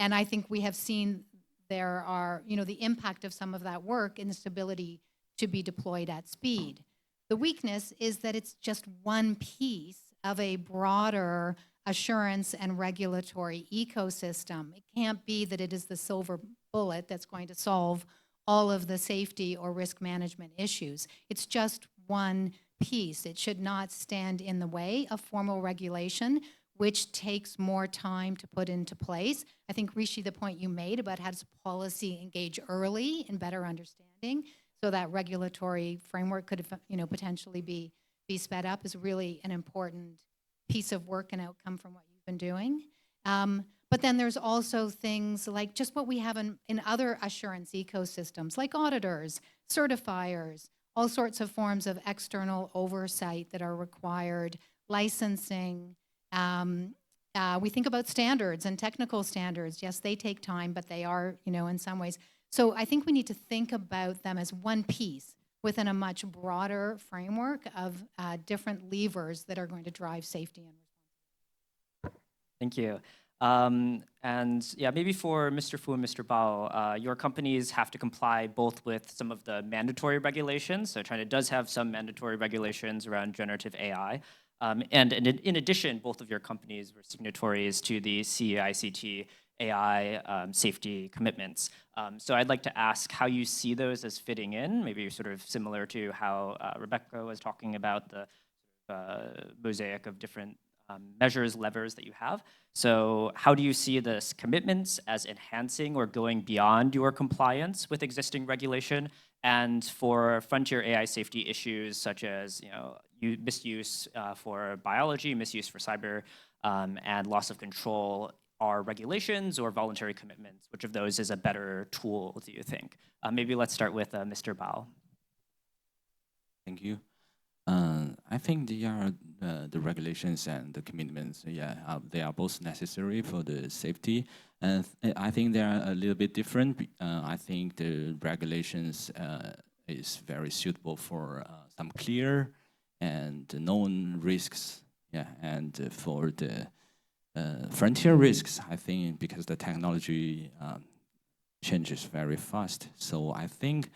I think we have seen there are, the impact of some of that work in its ability to be deployed at speed. The weakness is that it's just one piece of a broader assurance and regulatory ecosystem. It can't be that it is the silver bullet that's going to solve all of the safety or risk management issues. It's just one piece. It should not stand in the way of formal regulation, which takes more time to put into place. I think, Rishi, the point you made about how does policy engage early in better understanding so that regulatory framework could, potentially be sped up is really an important piece of work and outcome from what you've been doing. But then there's also things like just what we have in other assurance ecosystems, like auditors, certifiers, all sorts of forms of external oversight that are required, licensing. We think about standards and technical standards. Yes, they take time, but they are, in some ways. So I think we need to think about them as one piece within a much broader framework of different levers that are going to drive safety and responsibility. Thank you. And yeah, maybe for Mr. Fu and Mr. Bao, your companies have to comply both with some of the mandatory regulations. So China does have some mandatory regulations around generative AI. And in addition, both of your companies were signatories to the CICT AI safety commitments. So I'd like to ask how you see those as fitting in, maybe sort of similar to how Rebecca was talking about the mosaic of different measures, levers that you have. So how do you see this commitments as enhancing or going beyond your compliance with existing regulation? And for frontier AI safety issues such as misuse for biology, misuse for cyber, and loss of control, are regulations or voluntary commitments? Which of those is a better tool, do you think? Maybe let's start with Mr. Bao. Thank you. I think they are the regulations and the commitments. Yeah, they are both necessary for the safety, and I think they are a little bit different. I think the regulations is very suitable for some clear and known risks. Yeah, and for the frontier risks, I think because the technology changes very fast, so I think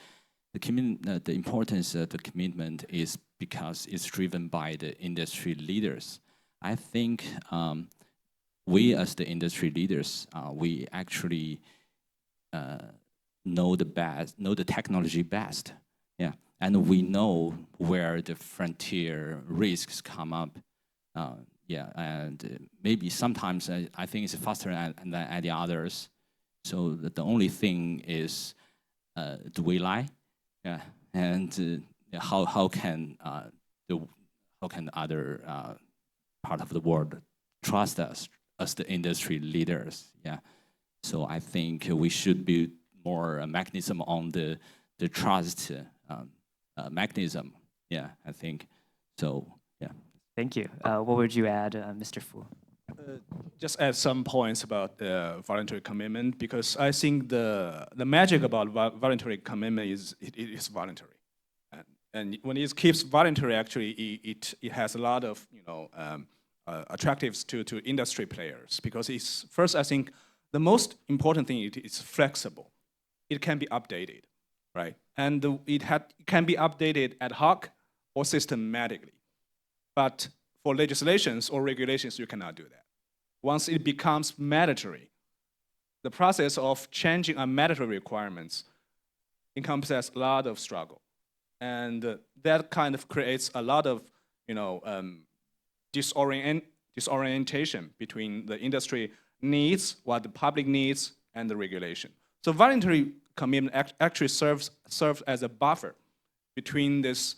the importance of the commitment is because it's driven by the industry leaders. I think we as the industry leaders, we actually know the technology best. Yeah, and we know where the frontier risks come up. Yeah, and maybe sometimes I think it's faster than at the others. So the only thing is, do we lie? Yeah, and how can other part of the world trust us as the industry leaders? Yeah, so I think we should build more a mechanism on the trust mechanism. Yeah, I think so. Yeah. Thank you. What would you add, Mr. Fu? Just add some points about voluntary commitment, because I think the magic about voluntary commitment is it is voluntary, and when it keeps voluntary, actually it has a lot of attractives to industry players, because it's first, I think the most important thing is flexible. It can be updated, right? And it can be updated ad hoc or systematically. But for legislations or regulations, you cannot do that. Once it becomes mandatory, the process of changing a mandatory requirements encompasses a lot of struggle. And that kind of creates a lot of disorientation between the industry needs, what the public needs, and the regulation. So voluntary commitment actually serves as a buffer between this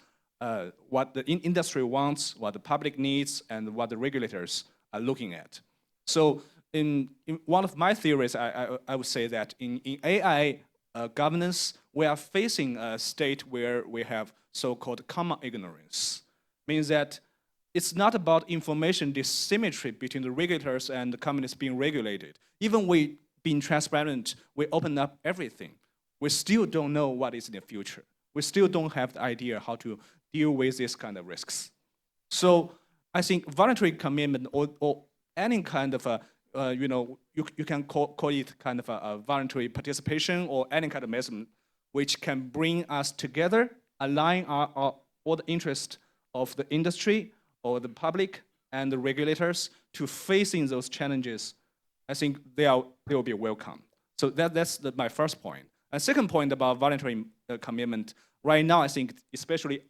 what the industry wants, what the public needs, and what the regulators are looking at. So in one of my theories, I would say that in AI governance, we are facing a state where we have so-called common ignorance. Means that it's not about information asymmetry between the regulators and the companies being regulated. Even we being transparent, we open up everything. We still don't know what is in the future. We still don't have the idea how to deal with this kind of risks. So I think voluntary commitment or any kind of you can call it kind of a voluntary participation or any kind of mechanism which can bring us together, align all the interests of the industry or the public and the regulators to facing those challenges. I think they will be welcome. So that's my first point. And second point about voluntary commitment, right now I think especially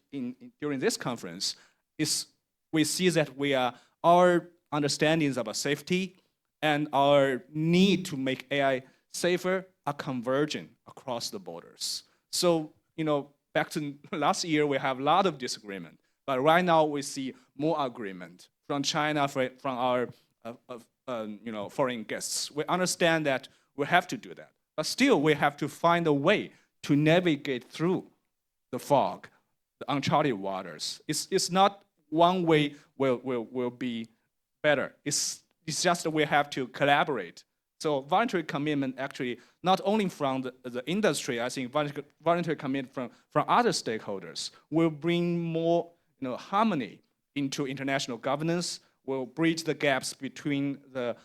during this conference, is we see that our understandings about safety and our need to make AI safer are converging across the borders. So, back to last year, we have a lot of disagreement, but right now we see more agreement from China, from our foreign guests. We understand that we have to do that, but still we have to find a way to navigate through the fog, the uncharted waters. It's not one way will be better. It's just that we have to collaborate. So voluntary commitment actually, not only from the industry, I think voluntary commitment from other stakeholders will bring more harmony into international governance, will bridge the gaps between the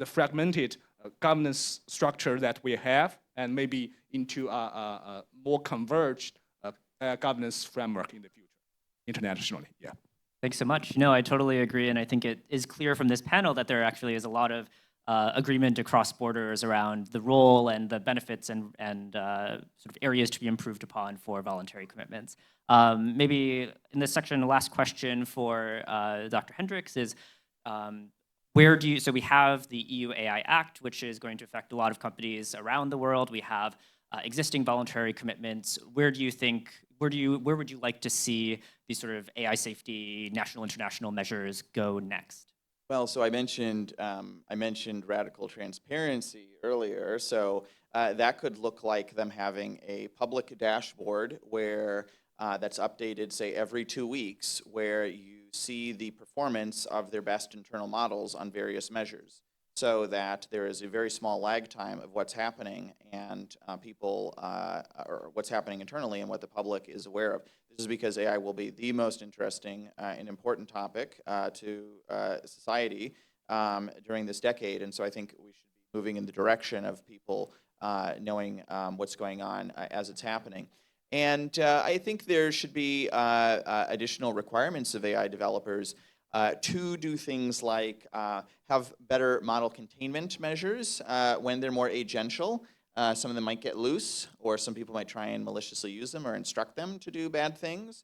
fragmented governance structure that we have and maybe into a more converged governance framework in the future, internationally, yeah. Thanks so much. No, I totally agree, and I think it is clear from this panel that there actually is a lot of agreement across borders around the role and the benefits and sort of areas to be improved upon for voluntary commitments. Maybe in this section, the last question for Dr. Hendrycks is, so we have the EU AI Act, which is going to affect a lot of companies around the world. We have existing voluntary commitments. Where would you like to see these sort of AI safety, national, international measures go next? Well, so I mentioned radical transparency earlier. So that could look like them having a public dashboard where that's updated, say, every 2 weeks, where you see the performance of their best internal models on various measures, so that there is a very small lag time of what's happening and or what's happening internally and what the public is aware of. This is because AI will be the most interesting and important topic to society during this decade, and so I think we should be moving in the direction of people knowing what's going on as it's happening. And I think there should be additional requirements of AI developers to do things like have better model containment measures when they're more agential. Some of them might get loose, or some people might try and maliciously use them or instruct them to do bad things.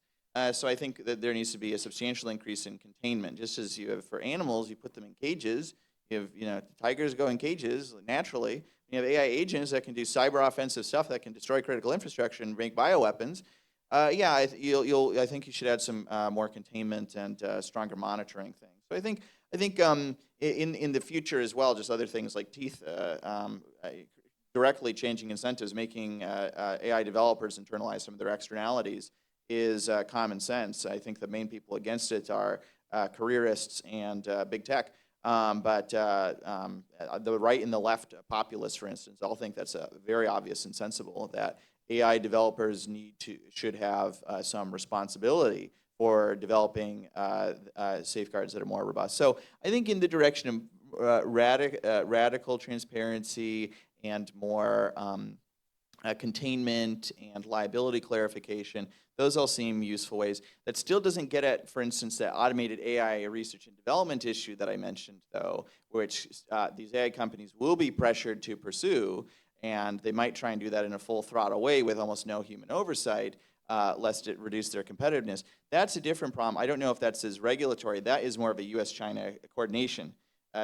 So I think that there needs to be a substantial increase in containment. Just as you have for animals, you put them in cages. You have, tigers go in cages naturally. You have AI agents that can do cyber offensive stuff that can destroy critical infrastructure and make bioweapons. I think you should add some more containment and stronger monitoring things. So I think in the future as well, just other things like teeth, directly changing incentives, making AI developers internalize some of their externalities is common sense. I think the main people against it are careerists and big tech. But the right and the left populists, for instance, all think that's very obvious and sensible that AI developers should have some responsibility for developing safeguards that are more robust. So I think in the direction of radical transparency and more containment and liability clarification, those all seem useful ways. That still doesn't get at, for instance, that automated AI research and development issue that I mentioned, though, which these AI companies will be pressured to pursue, and they might try and do that in a full throttle way with almost no human oversight, lest it reduce their competitiveness. That's a different problem. I don't know if that's as regulatory. That is more of a US-China coordination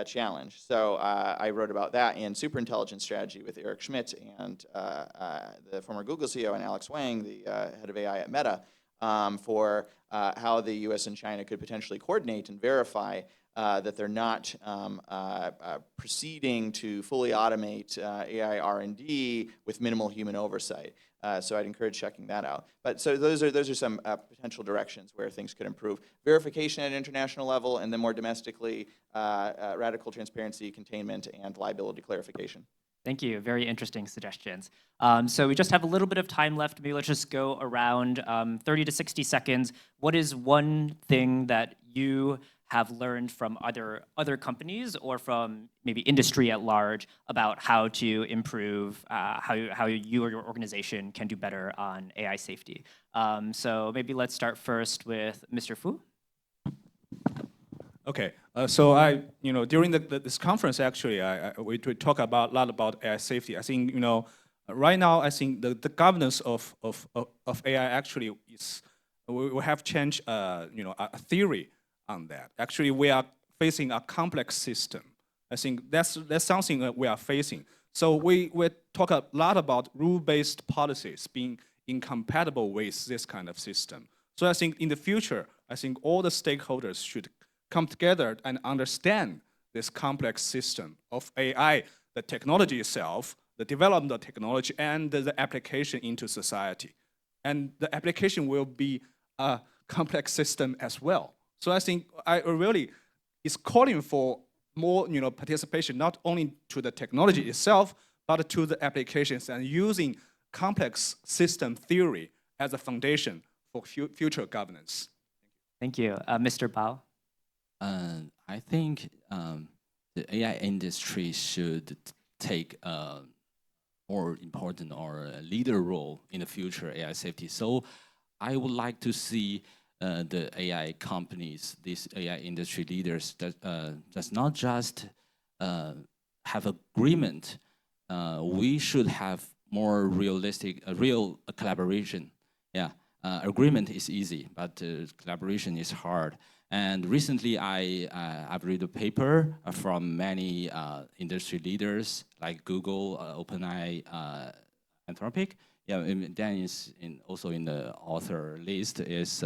challenge. So I wrote about that in Superintelligence Strategy with Eric Schmidt and the former Google CEO and Alex Wang, the head of AI at Meta, for how the US and China could potentially coordinate and verify that they're not proceeding to fully automate AI R&D with minimal human oversight. So I'd encourage checking that out. But so those are some potential directions where things could improve. Verification at an international level, and then more domestically, radical transparency, containment, and liability clarification. Thank you. Very interesting suggestions. So we just have a little bit of time left. Maybe let's just go around 30 to 60 seconds. What is one thing that you have learned from other companies or from maybe industry at large about how to improve how you or your organization can do better on AI safety. So maybe let's start first with Mr. Fu. Okay, so during this conference, actually, we talk a lot about AI safety. I think, right now, I think the governance of AI actually is, we have changed, a theory on that. Actually, we are facing a complex system. I think that's something that we are facing. So we talk a lot about rule-based policies being incompatible with this kind of system. So I think in the future, I think all the stakeholders should come together and understand this complex system of AI, the technology itself, the development of technology, and the application into society. And the application will be a complex system as well. So I think I really is calling for more participation, not only to the technology itself, but to the applications and using complex system theory as a foundation for future governance. Thank you. Mr. Bao? I think the AI industry should take a more important or a leader role in the future AI safety. So I would like to see the AI companies, these AI industry leaders, that does not just have agreement. We should have more realistic, real collaboration. Yeah, agreement is easy, but collaboration is hard. And recently, I've read a paper from many industry leaders like Google, OpenAI, Anthropic. Yeah, and then is also in the author list is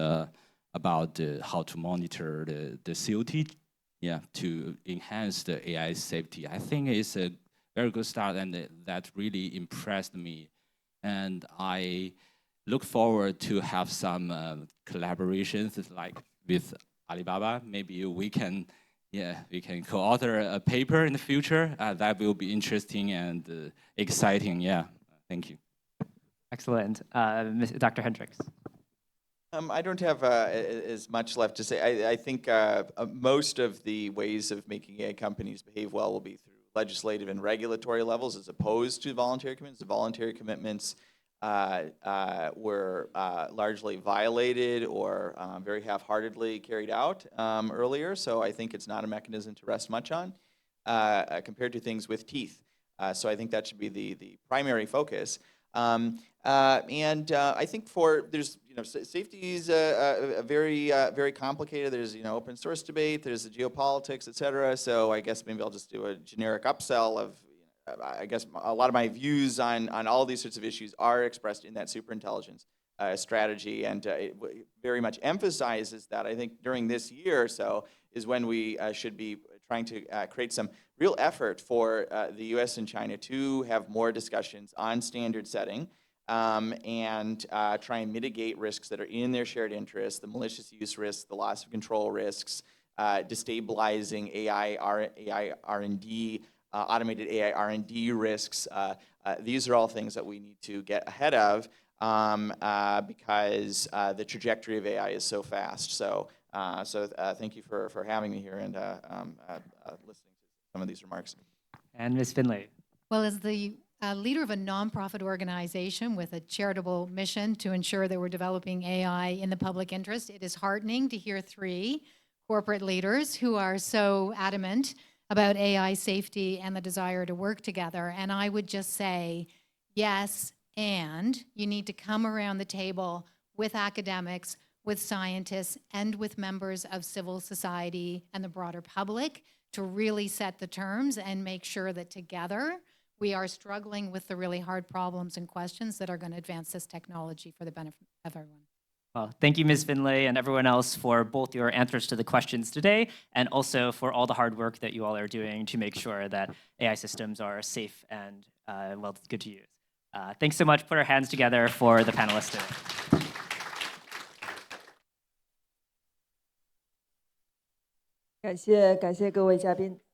about how to monitor the COT, yeah, to enhance the AI safety. I think it's a very good start, and that really impressed me. And I look forward to have some collaborations like with Alibaba. Maybe we can co-author a paper in the future. That will be interesting and exciting. Yeah, thank you. Excellent. Dr. Hendrycks. I don't have as much left to say. I think most of the ways of making AI companies behave well will be through legislative and regulatory levels as opposed to voluntary commitments. The voluntary commitments were largely violated or very half-heartedly carried out earlier, so I think it's not a mechanism to rest much on compared to things with teeth. So I think that should be the primary focus. And I think there's safety is very complicated. There's open source debate. There's the geopolitics, et cetera. So I guess maybe I'll just do a generic upsell of. I guess a lot of my views on all these sorts of issues are expressed in that superintelligence strategy, and it very much emphasizes that. I think during this year or so is when we should be trying to create some real effort for the U.S. and China to have more discussions on standard setting and try and mitigate risks that are in their shared interests, the malicious use risks, the loss of control risks, destabilizing AI R&D, automated AI R&D risks. These are all things that we need to get ahead of because the trajectory of AI is so fast. So thank you for having me here and listening to some of these remarks. And Ms. Finlay. Well, as the leader of a nonprofit organization with a charitable mission to ensure that we're developing AI in the public interest, it is heartening to hear 3 corporate leaders who are so adamant about AI safety and the desire to work together. And I would just say, yes, and you need to come around the table with academics, with scientists, and with members of civil society and the broader public to really set the terms and make sure that together we are struggling with the really hard problems and questions that are going to advance this technology for the benefit of everyone. Well, thank you, Ms. Finlay, and everyone else for both your answers to the questions today and also for all the hard work that you all are doing to make sure that AI systems are safe and, well, good to use. Thanks so much. Put our hands together for the panelists today. 感谢各位嘉宾。